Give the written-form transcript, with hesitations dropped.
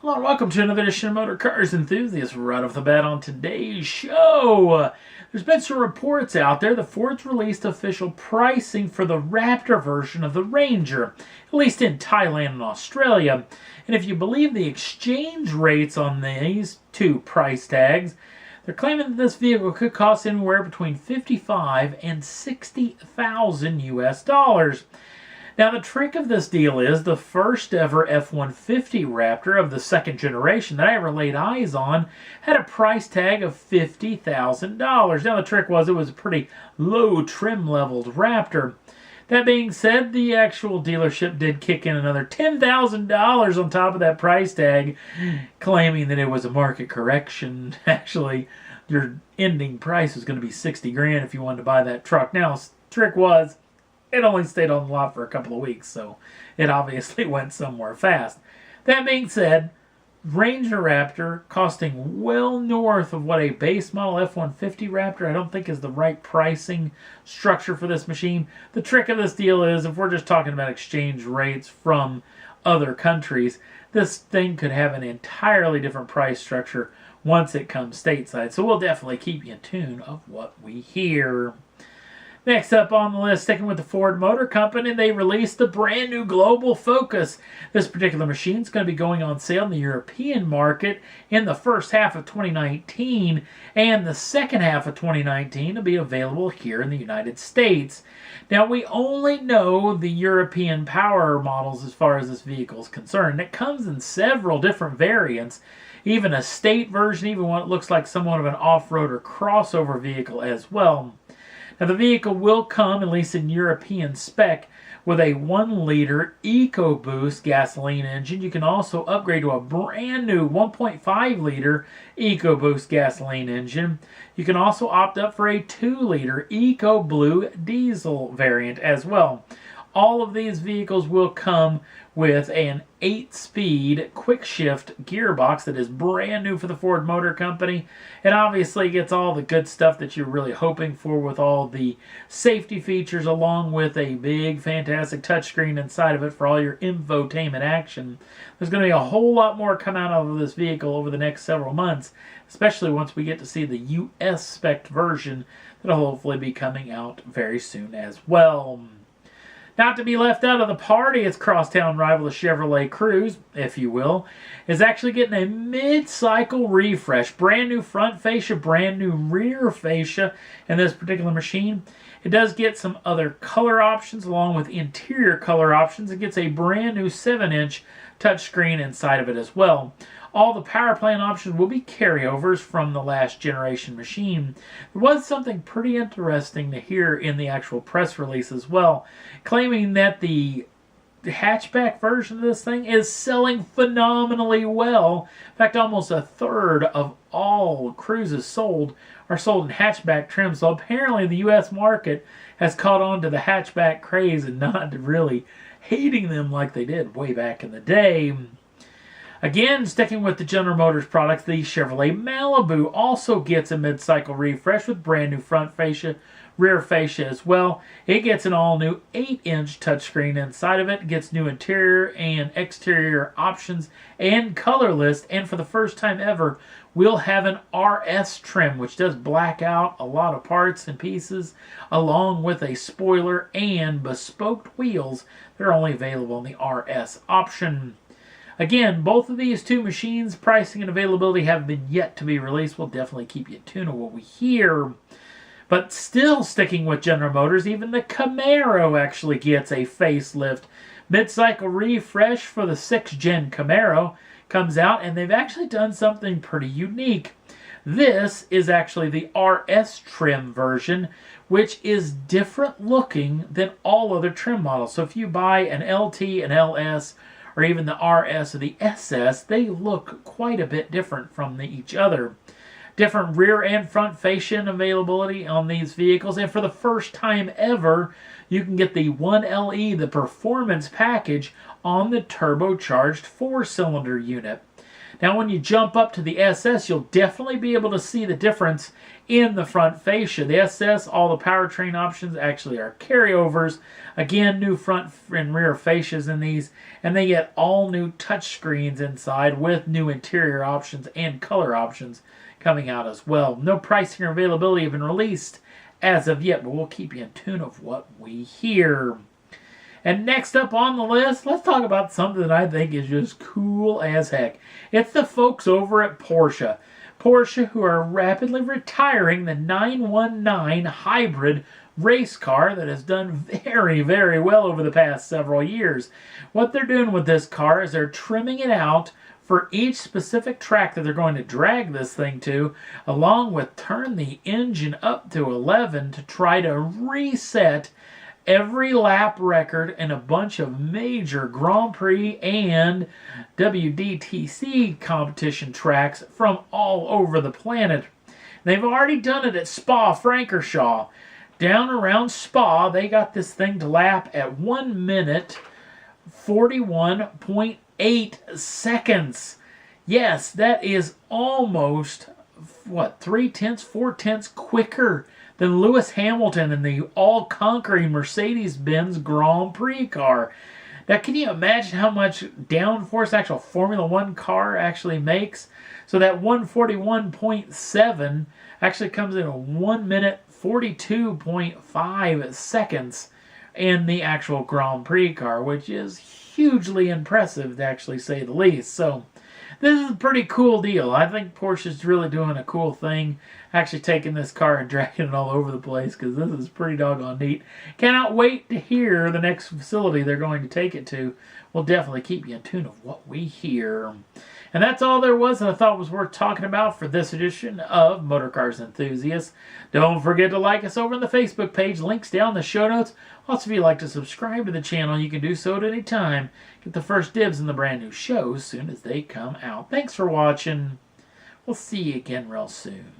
Hello and welcome to another edition of Motor Cars Enthusiasts. Right off the bat on today's show, there's been some reports out there that Ford's released official pricing for the Raptor version of the Ranger, at least in Thailand and Australia. And if you believe the exchange rates on these two price tags, they're claiming that this vehicle could cost anywhere between $55,000 and $60,000 US. Now, the trick of this deal is the first ever F-150 Raptor of the second generation that I ever laid eyes on had a price tag of $50,000. Now, the trick was it was a pretty low trim-leveled Raptor. That being said, the actual dealership did kick in another $10,000 on top of that price tag, claiming that it was a market correction. Actually, your ending price was going to be $60,000 if you wanted to buy that truck. Now, the trick was, it only stayed on the lot for a couple of weeks, so it obviously went somewhere fast. That being said, Ranger Raptor costing well north of what a base model F-150 Raptor I don't think is the right pricing structure for this machine. The trick of this deal is, if we're just talking about exchange rates from other countries, this thing could have an entirely different price structure once it comes stateside. So we'll definitely keep you in tune of what we hear. Next up on the list, sticking with the Ford Motor Company, they released the brand new Global Focus. This particular machine is going to be going on sale in the European market in the first half of 2019, and the second half of 2019 will be available here in the United States. Now, we only know the European power models as far as this vehicle is concerned. It comes in several different variants, even a state version, even what looks like somewhat of an off-road or crossover vehicle as well. Now, the vehicle will come, at least in European spec, with a 1-liter EcoBoost gasoline engine. You can also upgrade to a brand new 1.5-liter EcoBoost gasoline engine. You can also opt up for a 2-liter EcoBlue diesel variant as well. All of these vehicles will come with an 8-speed quick shift gearbox that is brand new for the Ford Motor Company. It obviously gets all the good stuff that you're really hoping for with all the safety features, along with a big fantastic touchscreen inside of it for all your infotainment action. There's going to be a whole lot more come out of this vehicle over the next several months, especially once we get to see the US spec version that'll hopefully be coming out very soon as well. Not to be left out of the party, its crosstown rival, the Chevrolet Cruze, if you will, is actually getting a mid-cycle refresh. Brand new front fascia, brand new rear fascia in this particular machine. It does get some other color options along with interior color options. It gets a brand new 7-inch touchscreen inside of it as well. All the power plant options will be carryovers from the last generation machine. There was something pretty interesting to hear in the actual press release as well, claiming that the hatchback version of this thing is selling phenomenally well. In fact, almost a third of all Cruzes sold are sold in hatchback trim. So apparently the U.S. market has caught on to the hatchback craze and not really hating them like they did way back in the day. Again, sticking with the General Motors products, the Chevrolet Malibu also gets a mid-cycle refresh with brand new front fascia, rear fascia as well. It gets an all-new 8-inch touchscreen inside of it. It gets new interior and exterior options and color list. And for the first time ever, we'll have an RS trim, which does black out a lot of parts and pieces, along with a spoiler and bespoke wheels that are only available in the RS option. Again, both of these two machines, pricing and availability, have been yet to be released. We'll definitely keep you in tune on what we hear. But still sticking with General Motors, even the Camaro actually gets a facelift. Mid-cycle refresh for the 6th Gen Camaro comes out, and they've actually done something pretty unique. This is actually the RS trim version, which is different looking than all other trim models. So if you buy an LT, an LS, or even the RS or the SS, they look quite a bit different from each other. Different rear and front fascia and availability on these vehicles. And for the first time ever, you can get the 1LE, the performance package, on the turbocharged 4-cylinder unit. Now, when you jump up to the SS, you'll definitely be able to see the difference in the front fascia. The SS, all the powertrain options actually are carryovers. Again, new front and rear fascias in these, and they get all new touchscreens inside with new interior options and color options coming out as well. No pricing or availability have been released as of yet, but we'll keep you in tune of what we hear. And next up on the list, let's talk about something that I think is just cool as heck. It's the folks over at Porsche. Porsche, who are rapidly retiring the 919 hybrid race car that has done very, very well over the past several years. What they're doing with this car is they're trimming it out for each specific track that they're going to drag this thing to, along with turn the engine up to 11 to try to reset every lap record in a bunch of major Grand Prix and WDTC competition tracks from all over the planet. They've already done it at Spa-Francorchamps. Down around Spa, they got this thing to lap at 1 minute 41.8 seconds. Yes, that is almost, 4/10 quicker than Lewis Hamilton in the all-conquering Mercedes-Benz Grand Prix car. Now, can you imagine how much downforce actual Formula One car actually makes? So that 141.7 actually comes in a 1 minute 42.5 seconds in the actual Grand Prix car, which is hugely impressive to actually say the least. So this is a pretty cool deal. I think Porsche's really doing a cool thing, actually taking this car and dragging it all over the place, because this is pretty doggone neat. Cannot wait to hear the next facility they're going to take it to. We'll definitely keep you in tune of what we hear. And that's all there was that I thought was worth talking about for this edition of Motor Cars Enthusiasts. Don't forget to like us over on the Facebook page. Links down in the show notes. Also, if you'd like to subscribe to the channel, you can do so at any time. Get the first dibs in the brand new shows as soon as they come out. Thanks for watching. We'll see you again real soon.